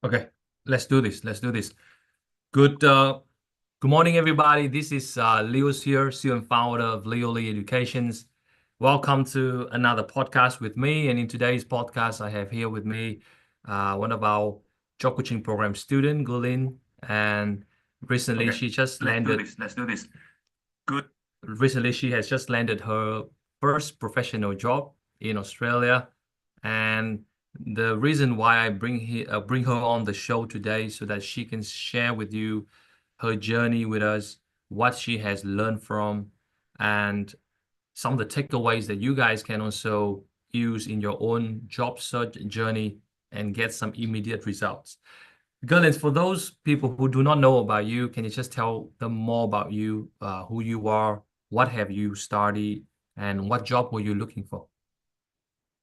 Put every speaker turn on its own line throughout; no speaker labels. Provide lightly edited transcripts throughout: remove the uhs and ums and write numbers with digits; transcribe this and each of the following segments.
Okay, let's do this. Let's do this. Good good morning, everybody. This is Leo's here, CEO and founder of 𝗷𝗍𝗄𝘁 Educations. Welcome to another podcast with me. And in today's podcast, I have here with me one of our job coaching program student, Gurleen. And recently
Okay,
she just landed.
Let's do this. Good.
Recently, she has just landed her first professional job in Australia, and the reason why I bring her on the show today so that she can share with you her journey with us, what she has learned from, and some of the takeaways that you guys can also use in your own job search journey and get some immediate results. Gurleen, for those people who do not know about you, can you just tell them more about you, who you are, what have you studied, and what job were you looking for?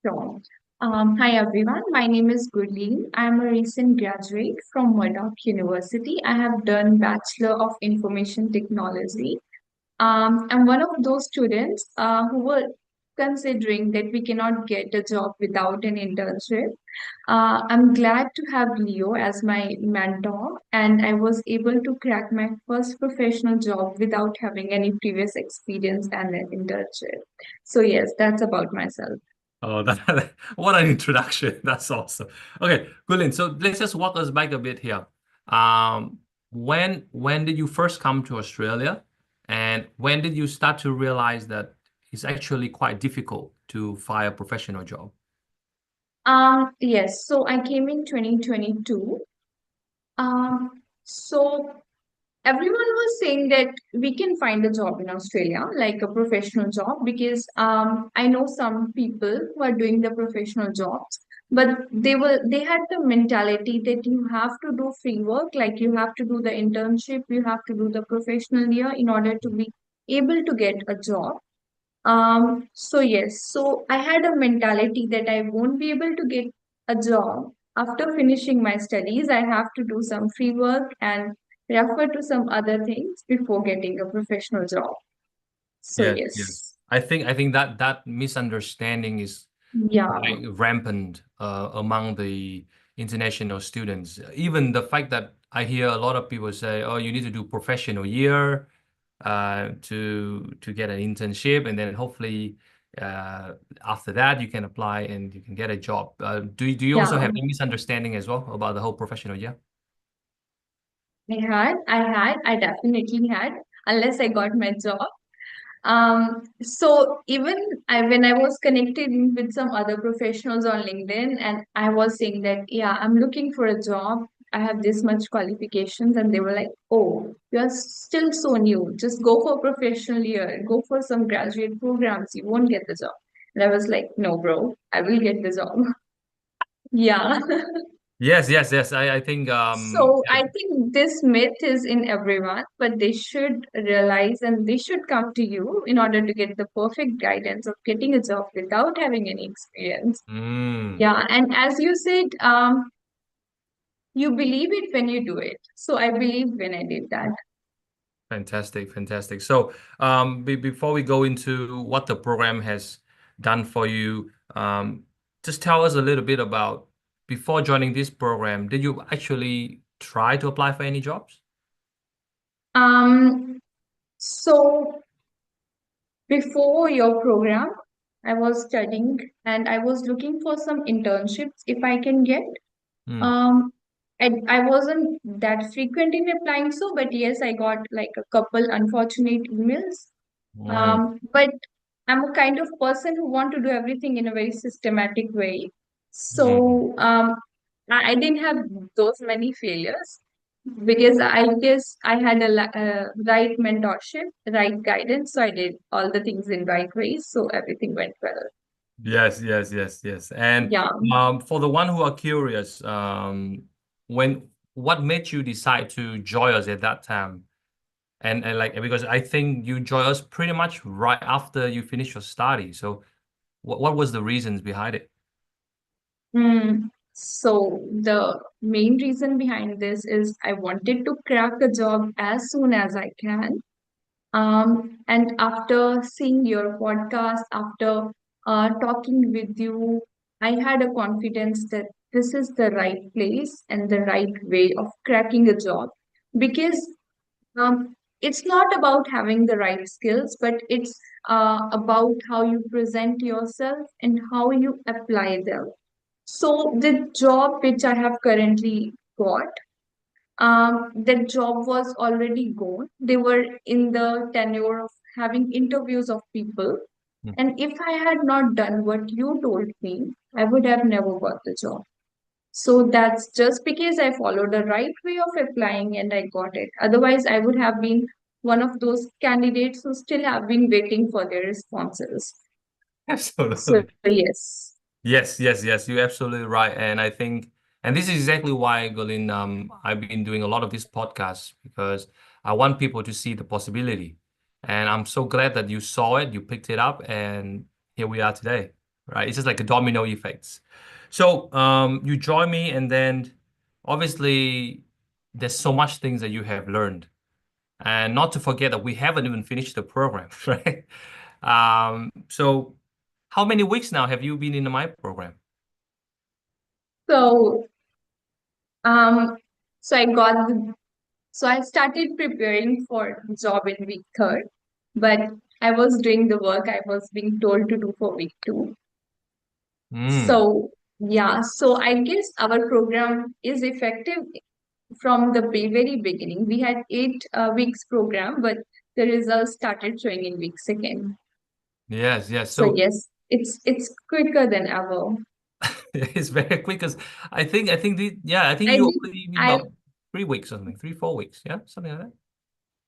Sure. Hi everyone, my name is Gurleen. I'm a recent graduate from Murdoch University. I have done Bachelor of Information Technology. I'm one of those students who were considering that we cannot get a job without an internship. I'm glad to have Leo as my mentor, and I was able to crack my first professional job without having any previous experience and an internship. So yes, that's about myself.
Oh, what an introduction. That's awesome. Okay, Gurleen, so let's just walk us back a bit here. When did you first come to Australia? And when did you start to realize that it's actually quite difficult to find a professional job?
Yes, so I came in 2022. So everyone was saying that we can find a job in Australia, like a professional job, because I know some people who are doing the professional jobs, but they had the mentality that you have to do free work, like you have to do the internship, you have to do the professional year in order to be able to get a job. So yes, so I had a mentality that I won't be able to get a job after finishing my studies. I have to do some free work and refer to some other things before getting a professional job. So
Yes, yes.
yes,
I think that misunderstanding is
yeah,
quite rampant among the international students. Even the fact that I hear a lot of people say, "Oh, you need to do professional year to get an internship, and then hopefully after that you can apply and you can get a job." Do you also
yeah.
have any misunderstanding as well about the whole professional year?
I definitely had, unless I got my job. So even when I was connected with some other professionals on LinkedIn, and I was saying that, yeah, I'm looking for a job. I have this much qualifications, and they were like, "Oh, you're still so new. Just go for professional year. Go for some graduate programs. You won't get the job." And I was like, "No, bro, I will get the job." Yeah.
Yes, yes, yes. I think
So I think this myth is in everyone, but they should realize and they should come to you in order to get the perfect guidance of getting a job without having any experience.
mm,
Yeah, and as you said, you believe it when you do it. So I believe when I did that.
fantastic, fantastic. So before we go into what the program has done for you, just tell us a little bit about before joining this program, did you actually try to apply for any jobs?
Um, so before your program, I was studying and I was looking for some internships if I can get.
Mm,
Um, I wasn't that frequent in applying so, but yes, I got like a couple unfortunate emails.
mm,
But I'm a kind of person who want to do everything in a very systematic way.
mm.
So I didn't have those many failures because I guess I had a right mentorship, right guidance. So I did all the things in right ways. So everything went well.
Yes, yes, yes, yes. And
Yeah.
for the one who are curious, what made you decide to join us at that time? And like because I think you joined us pretty much right after you finished your study. So what was the reasons behind it?
So the main reason behind this is I wanted to crack a job as soon as I can. And after seeing your podcast, after talking with you, I had a confidence that this is the right place and the right way of cracking a job, because it's not about having the right skills, but it's about how you present yourself and how you apply them. So the job which I have currently got, that job was already gone. They were in the tenure of having interviews of people.
Mm.
And if I had not done what you told me, I would have never got the job. So that's just because I followed the right way of applying and I got it. Otherwise, I would have been one of those candidates who still have been waiting for their responses. So
Absolutely.
yes.
Yes, yes, yes. You're absolutely right. And I think, and this is exactly why, Gurleen, I've been doing a lot of these podcasts because I want people to see the possibility. And I'm so glad that you saw it, you picked it up, and here we are today, right? It's just like a domino effect. So you join me, and then obviously there's so much things that you have learned. And not to forget that we haven't even finished the program, right? So how many weeks now have you been in my program?
So um so I got so I started preparing for job in week third, but I was doing the work I was being told to do for week two. So yeah, so I guess our program is effective from the very beginning. We had 8 weeks program, but the results started showing in week second.
Yes, yes.
So
So
yes, it's quicker than ever.
it's very quick because I think I think
I
you
did
only need
I
about 3 weeks or something, 3, 4 weeks, yeah, something like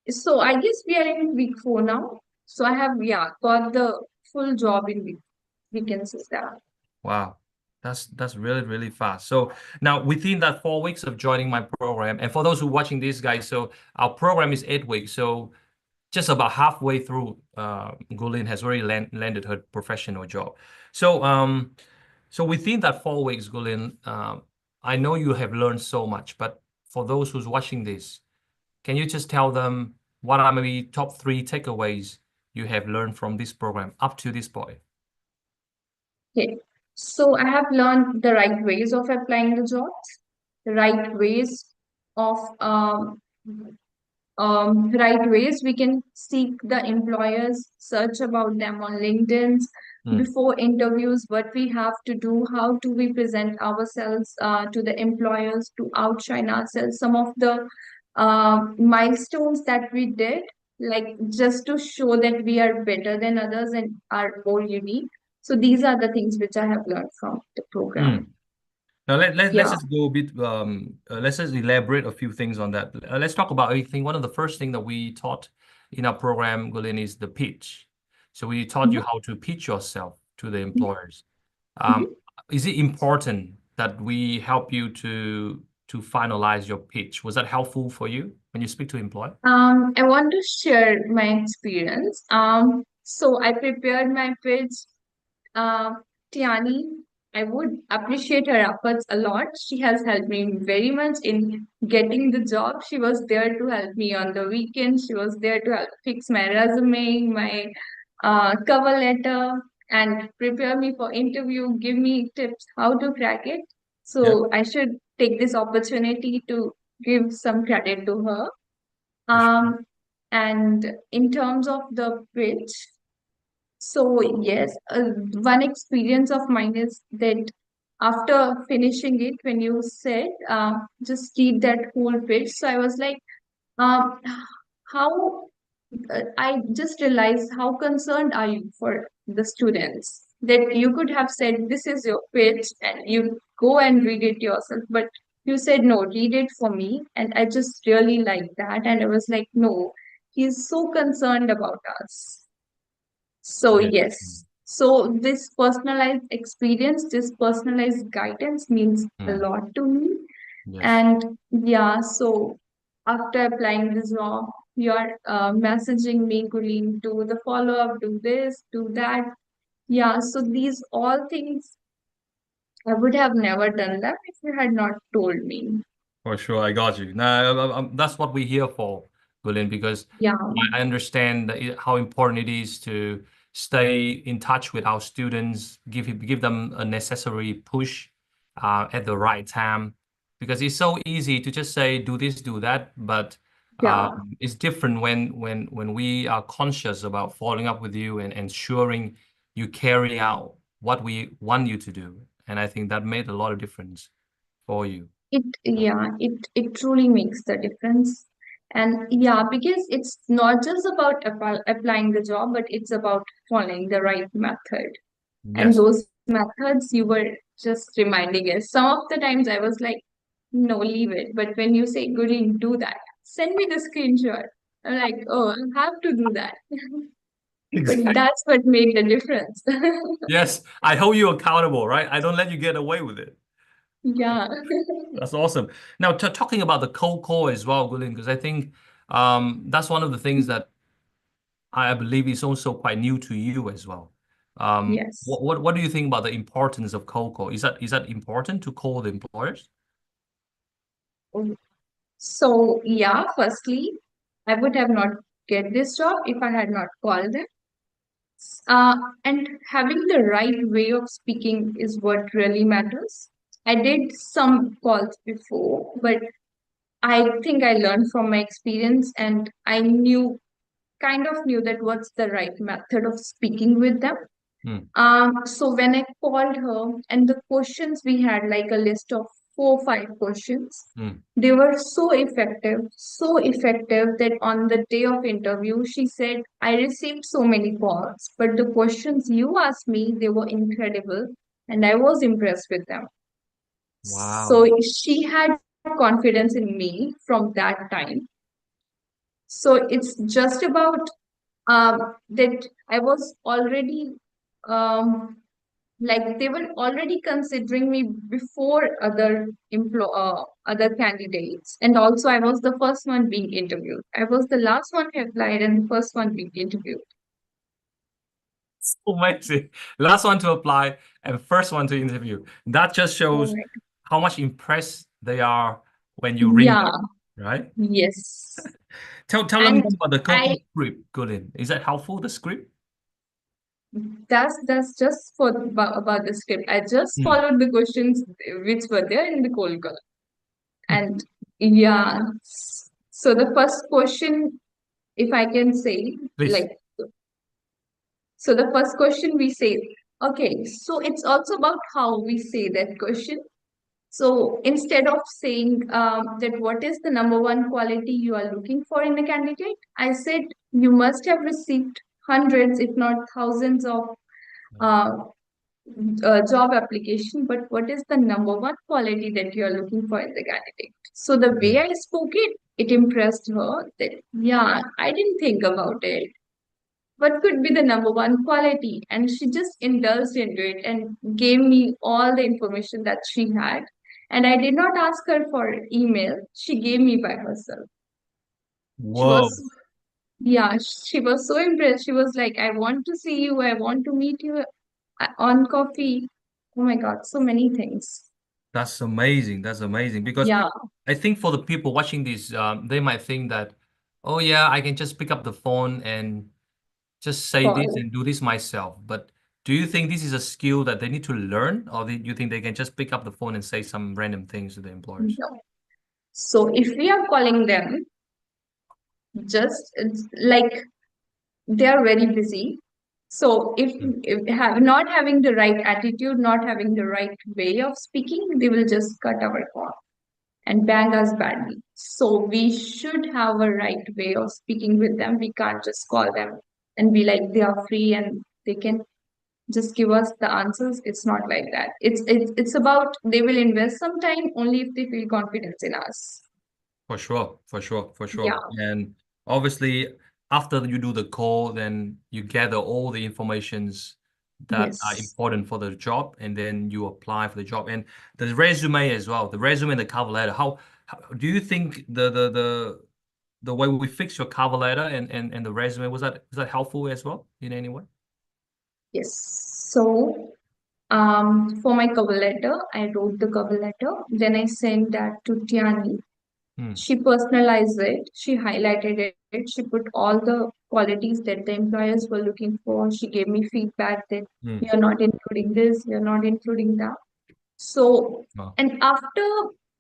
that.
so I guess we are in week four now. So I have got the full job in week. We can say that.
Wow. That's really, really fast. So now within that 4 weeks of joining my program, and for those who are watching this, guys, so our program is 8 weeks. So just about halfway through, Gurleen has already landed her professional job. So within that 4 weeks, Gurleen, I know you have learned so much, but for those who's watching this, can you just tell them what are maybe top 3 takeaways you have learned from this program up to this point?
Okay. So I have learned the right ways of applying the jobs, the right ways of right ways we can seek the employers, search about them on LinkedIn before interviews, what we have to do, how do we present ourselves to the employers to outshine ourselves, some of the milestones that we did, like just to show that we are better than others and are more unique. So these are the things which I have learned from the program.
Now let's
Yeah.
just go a bit let's just elaborate a few things on that. Let's talk about, I think one of the first thing that we taught in our program, Gurleen, is the pitch. So we taught you how to pitch yourself to the employers. Is it important that we help you to finalize your pitch? Was that helpful for you when you speak to employer?
I want to share my experience. So I prepared my pitch. Tiani, I would appreciate her efforts a lot. She has helped me very much in getting the job. She was there to help me on the weekend. She was there to help fix my resume, my cover letter, and prepare me for interview, give me tips how to crack it. So I should take this opportunity to give some credit to her. And in terms of the pitch, so yes, one experience of mine is that after finishing it, when you said just read that whole pitch, so I was like, um, how I just realized how concerned are you for the students that you could have said this is your pitch and you go and read it yourself, but you said no, read it for me, and I just really liked that, and I was like, no, he's so concerned about us. So
Yes.
yes, so this personalized experience, this personalized guidance means a lot to me.
Yes.
And yeah, so after applying this job, you're messaging me, Gurleen, do the follow-up, do this, do that. Yeah, so these all things I would have never done them if you had not told me.
For sure, I got you. Now, that's what we're here for, Gurleen, because
Yeah.
I understand how important it is to stay in touch with our students, give them a necessary push at the right time, because it's so easy to just say do this, do that, but
Yeah.
it's different when we are conscious about following up with you and ensuring you carry out what we want you to do. And I think that made a lot of difference for you.
It truly makes the difference. And yeah, because it's not just about applying the job, but it's about following the right method. And
Yes.
those methods you were just reminding us. Some of the times I was like, no, leave it. But when you say, Gurleen, do that, send me the screenshot. I'm like, oh, I have to do that. But
Exactly.
that's what made the difference.
Yes, I hold you accountable, right? I don't let you get away with it.
Yeah.
That's awesome. Now, talking about the cold call as well, Gurleen, because I think that's one of the things that I believe is also quite new to you as well.
Yes.
What do you think about the importance of cold call? Is that important to call the employers?
So yeah, firstly, I would have not get this job if I had not called them. And having the right way of speaking is what really matters. I did some calls before, but I think I learned from my experience and I kind of knew that what's the right method of speaking with them. So when I called her and the questions we had like a list of 4 or 5 questions, they were so effective that on the day of interview, she said, I received so many calls, but the questions you asked me, they were incredible and I was impressed with them. So
Wow.
she had confidence in me from that time. So it's just about that I was already like they were already considering me before other candidates, and also I was the first one being interviewed. I was the last one who applied and the first one being interviewed.
So amazing. Last one to apply and first one to interview. That just shows
Correct.
how much impressed they are when you ring
Yeah.
them, right?
Yes.
Tell them
And
more about the
I
Coco script, Gurleen. Is that helpful, the script?
that's just for about the script. I just followed the questions which were there in the cold call. And yeah, so the first question, if I can say,
Please.
like, so the first question we say, okay, so it's also about how we say that question. So instead of saying that what is the number one quality you are looking for in a candidate, I said you must have received hundreds, if not thousands of uh, job application, but what is the number one quality that you are looking for in the candidate? So the way I spoke it, it impressed her that, yeah, I didn't think about it. What could be the number one quality? And she just indulged into it and gave me all the information that she had. And I did not ask her for email. She gave me by herself. She
Whoa.
was, yeah, she was so impressed. She was like, I want to see you. I want to meet you on coffee. Oh my God, so many things.
That's amazing. That's amazing. Because
Yeah,
I think for the people watching this, they might think that, oh yeah, I can just pick up the phone and just say this
call.
and do this myself. But do you think this is a skill that they need to learn, or do you think they can just pick up the phone and say some random things to the employers?
No. So if we are calling them, just it's like they are very busy. So if not having the right attitude, not having the right way of speaking, they will just cut our call and bang us badly. So we should have a right way of speaking with them. We can't just call them and be like they are free and they can just give us the answers. It's not like that. It's about they will invest some time only if they feel confidence in us.
For sure, for sure, for
Yeah.
sure. And obviously, after you do the call, then you gather all the informations that are
Yes.
important for the job, and then you apply for the job. And the resume as well, the resume and the cover letter. How do you think the way we fix your cover letter and the resume was that helpful as well in any way?
Yes. So for my cover letter, I wrote the cover letter. Then I sent that to Tiani. She personalized it. She highlighted it. She put all the qualities that the employers were looking for. She gave me feedback that you're not including this, you're not including that. So,
Wow.
and after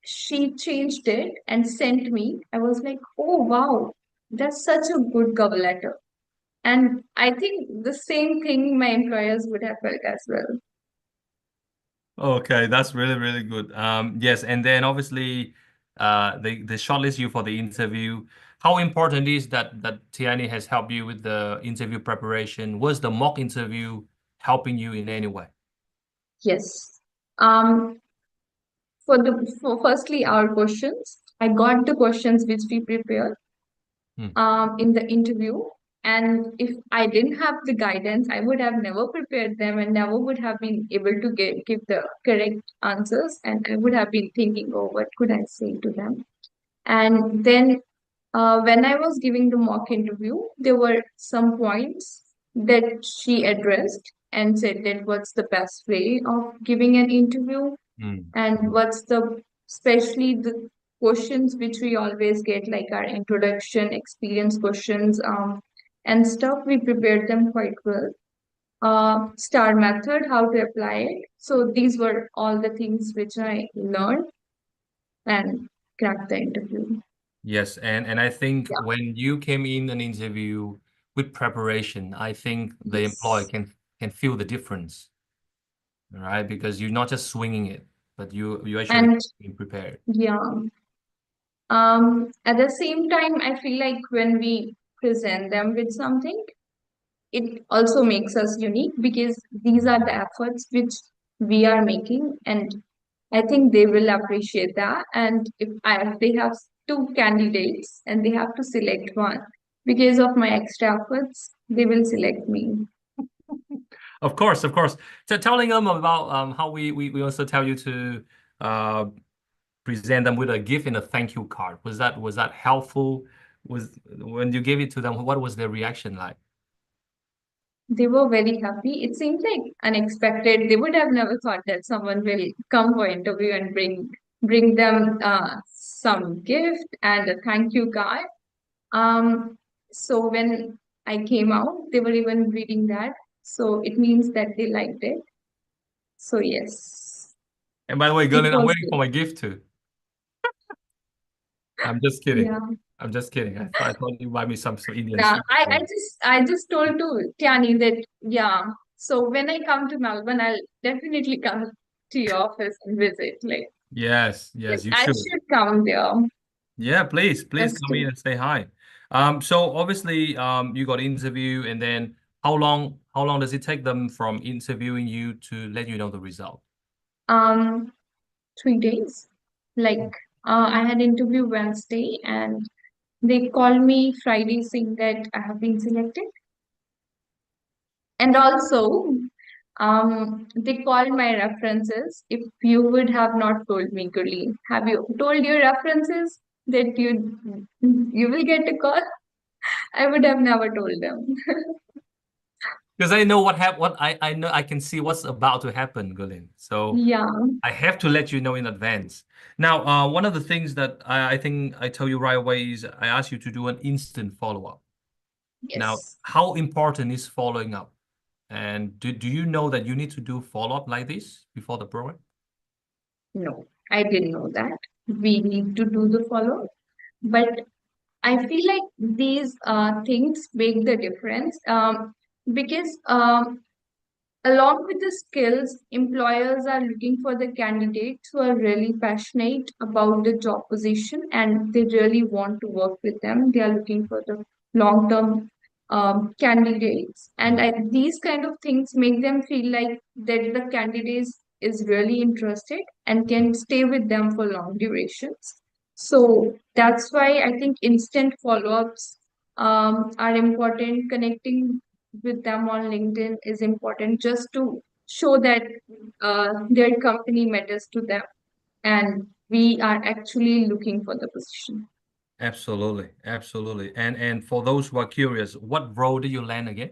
she changed it and sent me, I was like, oh wow, that's such a good cover letter. And I think the same thing my employers would have felt as well.
Okay, that's really, really good. Yes, and then obviously, they shortlist you for the interview. How important is that 𝗬𝗨 has helped you with the interview preparation? Was the mock interview helping you in any way?
Yes. Um, for firstly our questions, I got the questions which we prepared
Hmm.
in the interview. And if I didn't have the guidance, I would have never prepared them and never would have been able to give the correct answers. And I would have been thinking, oh, what could I say to them? And then when I was giving the mock interview, there were some points that she addressed and said that what's the best way of giving an interview, and what's the, especially the questions which we always get, like our introduction, experience questions, and stuff, we prepared them quite well. STAR method, how to apply it. So these were all the things which I learned and cracked the interview.
Yes, and I think
Yeah.
when you came in an interview with preparation, I think the employer
Yes.
can feel the difference, right? Because you're not just swinging it, but you actually
And
being prepared.
yeah, at the same time, I feel like when we present them with something, it also makes us unique because these are the efforts which we are making, and I think they will appreciate that. And if they have two candidates and they have to select one because of my extra efforts, they will select me.
Of course, of course. So telling them about how we also tell you to uh, present them with a gift and a thank you card. Was that helpful? Was when you gave it to them, what was their reaction like?
They were very happy. It seemed like unexpected. They would have never thought that someone will come for interview and bring them some gift and a thank you card. So when I came out, they were even reading that. So it means that they liked it. So yes,
And by the way,
it
Gurleen, I'm
was
waiting
good.
for my gift too. I'm just kidding.
Yeah.
I'm just kidding. I thought you buy me some Indian
Yeah.
sweet.
I just told to 𝗬𝗨 that yeah. So when I come to Melbourne, I'll definitely come to your office and visit.
Yes,
Like
you
I
should.
should come there.
Yeah, please
Just
come
to
in and say hi. So obviously, you got interview, and then how long does it take them from interviewing you to let you know the result?
um 3 days. Like I had interview Wednesday and they called me Friday saying that I have been selected. And also, they called my references. If you would have not told me, Gurleen, have you told your references that you will get a call? I would have never told them.
Because I know what I know I can see what's about to happen, Gurleen. So
Yeah,
I have to let you know in advance. Now, one of the things that I think I tell you right away is I ask you to do an instant follow-up. Now,
yes.
how important is following up? And do you know that you need to do follow-up like this before the program?
No, I didn't know that. We need to do the follow. But I feel like these things make the difference because along with the skills, employers are looking for the candidates who are really passionate about the job position and they really want to work with them. They are looking for the long-term candidates, and these kind of things make them feel like that the candidate is really interested and can stay with them for long durations. So that's why I think instant follow-ups are important. Connecting with them on LinkedIn is important just to show that their company matters to them and we are actually looking for the position.
Absolutely, absolutely. And for those who are curious, what role did you land again?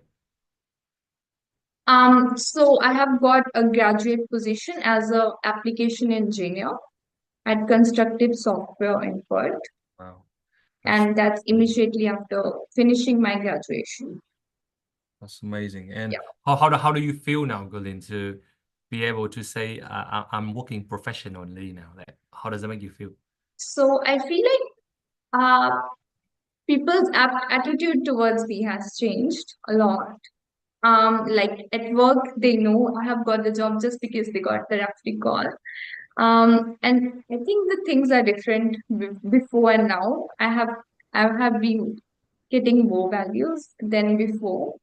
So I have got a graduate position as a application engineer at Constructive Software in Perth,
Wow, that's
and that's immediately after finishing my graduation.
amazing. And
Yeah.
how do you feel now, Gurleen, to be able to say, I'm working professionally now? Like, how does that make you feel?
So I feel like people's attitude towards me has changed a lot. Like at work, they know I have got the job just because they got the referee call. And I think the things are different before and now. I have been getting more values than before.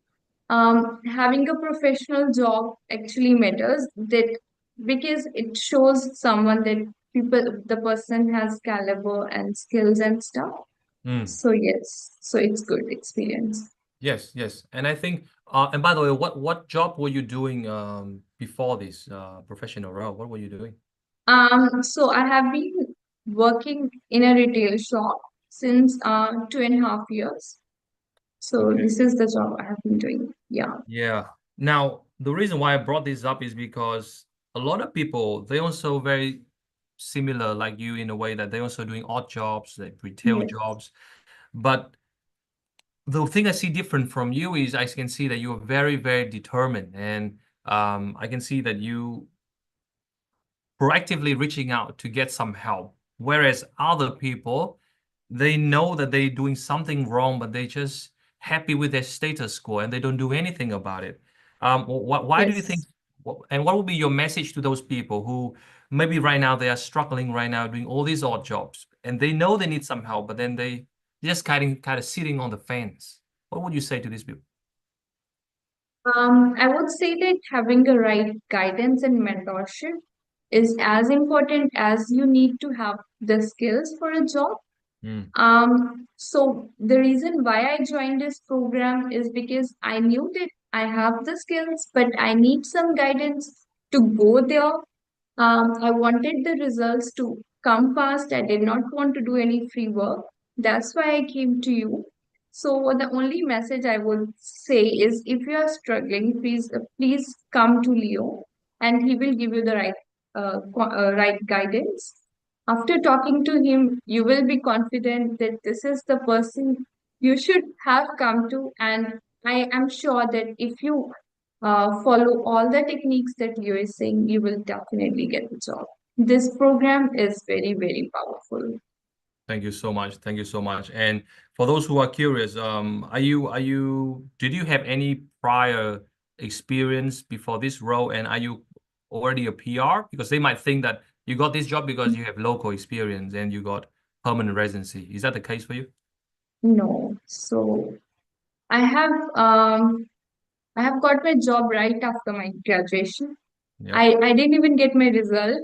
Having a professional job actually matters that because it shows someone that the person has caliber and skills and stuff. So yes, so it's good experience.
Yes, yes. And I think, and by the way, what job were you doing before this professional role? What were you doing?
So I have been working in a retail shop since 2.5 years. So
Okay.
this is the job I have been doing. Yeah.
Yeah. Now, the reason why I brought this up is because a lot of people, they also very similar like you in a way that they're also doing odd jobs, like retail
Yes.
jobs. But the thing I see different from you is I can see that you are very, very determined. And I can see that you proactively reaching out to get some help. Whereas other people, they know that they're doing something wrong, but they just happy with their status quo and they don't do anything about it. Why do you think,
Yes.
and what would be your message to those people who maybe right now they are struggling right now doing all these odd jobs and they know they need some help, but then they just kind of sitting on the fence? What would you say to these people?
I would say that having the right guidance and mentorship is as important as you need to have the skills for a job. So the reason why I joined this program is because I knew that I have the skills, but I need some guidance to go there. I wanted the results to come fast. I did not want to do any free work. That's why I came to you. So the only message I would say is if you are struggling, please come to Leo and he will give you the right guidance. After talking to him, you will be confident that this is the person you should have come to. And I am sure that if you follow all the techniques that you are saying, you will definitely get the job. This program is very, very powerful.
Thank you so much. Thank you so much. And for those who are curious, did you have any prior experience before this role? And are you already a PR? Because they might think that you got this job because you have local experience and you got permanent residency. Is that the case for you?
No. So I have um I have got my job right after my graduation.
Yeah.
I didn't even get my result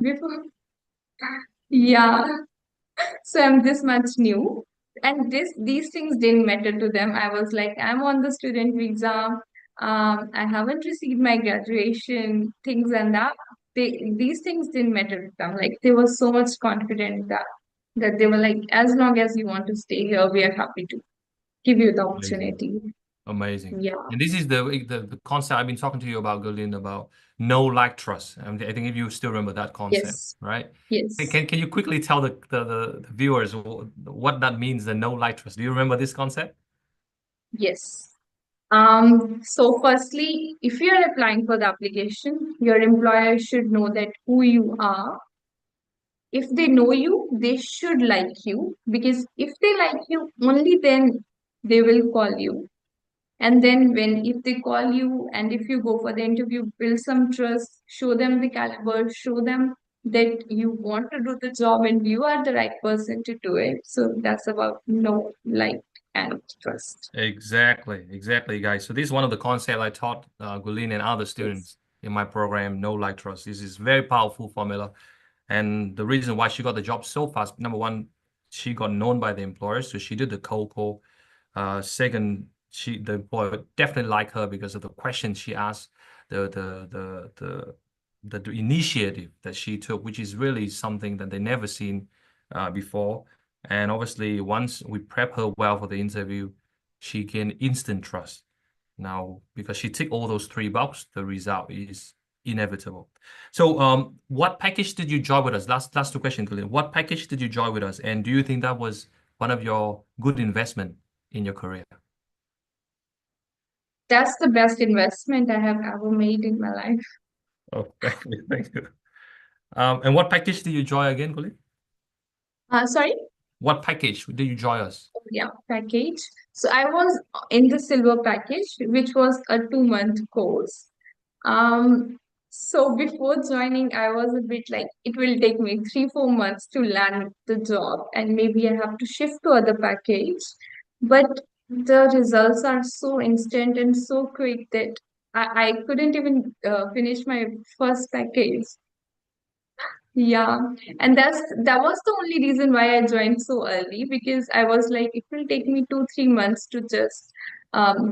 before. Yeah. So I'm this much new. And these things didn't matter to them. I was like, I'm on the student visa. I haven't received my graduation, things and that. These things didn't matter to them. Like they were so much confident that they were like, as long as you want to stay here, we are happy to give you the
Amazing.
opportunity.
Amazing.
Yeah.
And this is the concept I've been talking to you about, Gurleen, about know, like, trust. I think if you still remember that concept,
Yes.
right?
Yes.
Can you quickly tell the viewers what that means, the know, like, trust? Do you remember this concept?
Yes. So firstly, if you are applying for the application, your employer should know that who you are. If they know you, they should like you because if they like you, only then they will call you. And then if they call you and if you go for the interview, build some trust, show them the caliber, show them that you want to do the job and you are the right person to do it. So that's about know, like, and trust.
Exactly, guys. So this is one of the concepts I taught Gurleen and other
Yes.
students in my program, know, like, trust. This is very powerful formula. And the reason why she got the job so fast, number one, she got known by the employer, so she did the cold call. Second, the employer definitely liked her because of the questions she asked, the initiative that she took, which is really something that they never seen before. And obviously, once we prep her well for the interview, she gained instant trust. Now, because she ticked all those three boxes, the result is inevitable. So, what package did you join with us? Last two questions, Gurleen. What package did you join with us? And do you think that was one of your good investment in your career?
that's the best investment I have ever made in my life.
Oh, thank you, thank you. And what package did you join again, Gurleen?
Sorry?
What package did you join us?
Yeah, package. So I was in the silver package, which was a 2-month course. So before joining, I was a bit like, it will take me 3-4 months to land the job, and maybe I have to shift to other package. But the results are so instant and so quick that I couldn't even finish my first package. Yeah, and that was the only reason why I joined so early, because I was like, it will take me 2-3 months to just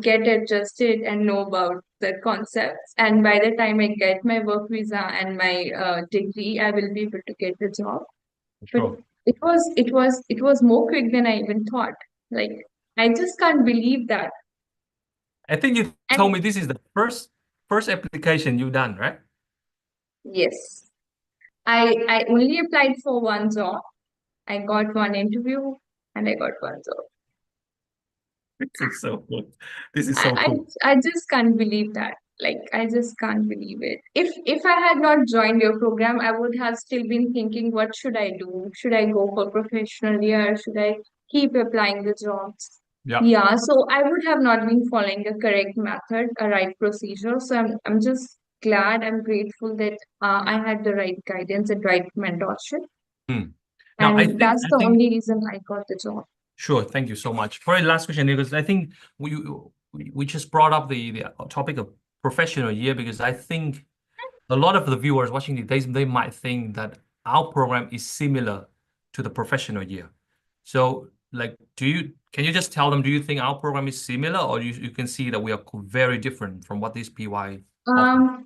get adjusted and know about the concepts. And by the time I get my work visa and my degree, I will be able to get the job. But
Sure.
it was more quick than I even thought. Like, I just can't believe that.
I think you told me this is the first application you've done, right?
Yes. I only applied for one job. I got one interview and I got one job.
This is so good. This is so cool.
I just can't believe that. Like, I just can't believe it. If I had not joined your program, I would have still been thinking, what should I do? Should I go for professional year? Should I keep applying the jobs?
Yeah.
Yeah, so I would have not been following the correct method, a right procedure. So I'm just glad, I'm grateful that I had the right guidance and right mentorship.
Now,
And that's the only reason I got the job.
Sure, thank you so much. For the last question, because I think we just brought up the topic of professional year, because I think a lot of the viewers watching they might think that our program is similar to the professional year. So, like, can you just tell them, do you think our program is similar, or you can see that we are very different from what this PY offers?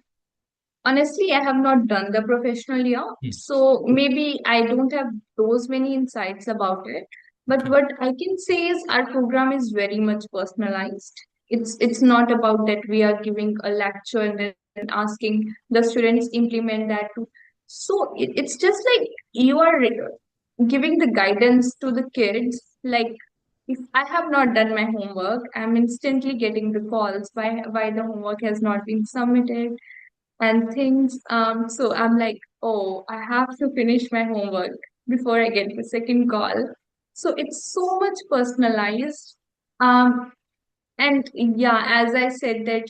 Honestly, I have not done the professional year, so maybe I don't have those many insights about it. But what I can say is our program is very much personalized. It's not about that we are giving a lecture and then asking the students implement that too. So it's just like you are giving the guidance to the kids. Like, if I have not done my homework, I'm instantly getting the calls why the homework has not been submitted and things. So I'm like, oh, I have to finish my homework before I get the second call. So it's so much personalized. And yeah, as I said that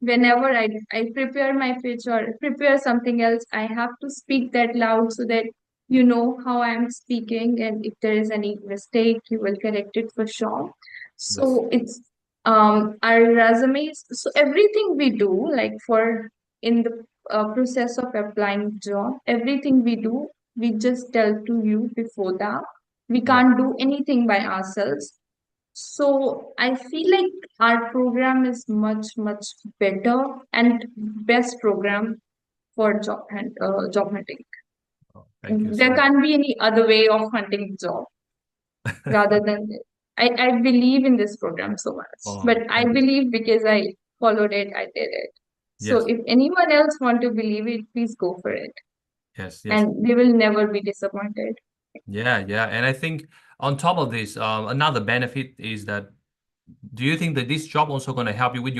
whenever I prepare my pitch or prepare something else, I have to speak that loud so that you know how I'm speaking, and if there is any mistake, you will correct it for sure. So it's our resumes. So everything we do, like for in the process of applying job, everything we do, we just tell to you before that. We can't do anything by ourselves. So I feel like our program is much, much better and best program for job hunting.
Oh, thank you so
There
much.
can't be any other way of hunting job rather than this. I believe in this program so much.
Oh,
But I
thank you.
believe because I followed it, I did it. So
Yes.
if anyone else want to believe it, please go for it.
Yes,
And they will never be disappointed.
yeah. And I think on top of this, another benefit is that, do you think that this job also going to help you with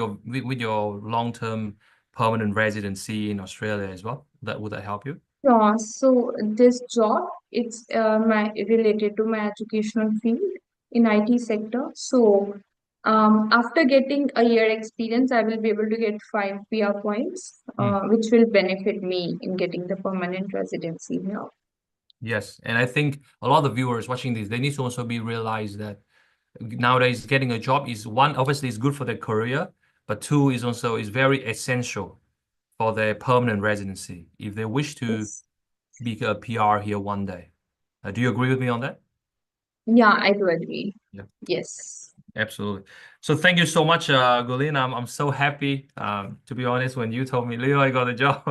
your long-term permanent residency in Australia as well? Would that help you?
Yeah, so this job, it's related to my educational field in IT sector. So after getting a year experience, I will be able to get 5 PR points, which will benefit me in getting the permanent residency here.
Yes, and I think a lot of viewers watching this, they need to also be realized that nowadays getting a job is, one, obviously is good for their career, but two, is very essential for their permanent residency if they wish to
Yes.
be a PR here one day. Do you agree with me on that?
Yeah, I do agree.
Yeah.
Yes.
Absolutely. So thank you so much, Gurleen. I'm so happy. To be honest, when you told me, Leo, I got a job,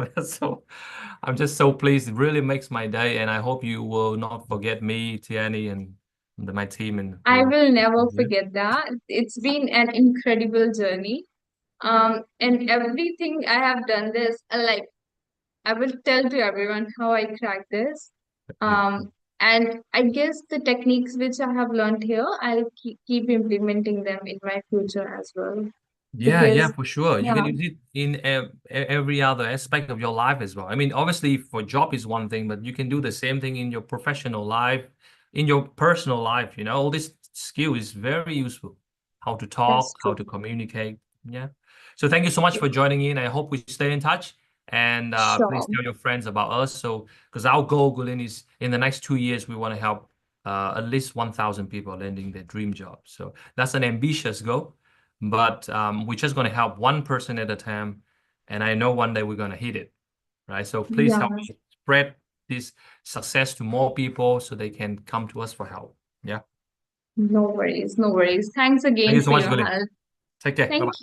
I'm just so pleased. It really makes my day, and I hope you will not forget me, Tiani, and my team. And
I will never forget that. It's been an incredible journey. And everything I have done this, like, I will tell to everyone how I cracked this. And I guess the techniques which I have learned here, I'll keep implementing them in my future as well.
Yeah,
because
for sure. You can
yeah,
use it in every other aspect of your life as well. I mean, obviously, for job is one thing, but you can do the same thing in your professional life, in your personal life. All this skill is very useful. How to talk,
that's
how
true.
to communicate. Yeah. So thank you so much for joining in. I hope we stay in touch. And please
Sure.
tell your friends about us. So, because our goal, Gurleen, is in the next 2 years, we want to help at least 1,000 people landing their dream job. So that's an ambitious goal. But we're just going to help one person at a time. And I know one day we're going to hit it, right? So please
Yeah,
help me spread this success to more people so they can come to us for help. Yeah.
no worries, no worries. Thanks
Thank you
again
so
for
much,
your
Gurleen.
help.
Take care.
Thank
Bye-bye.
you.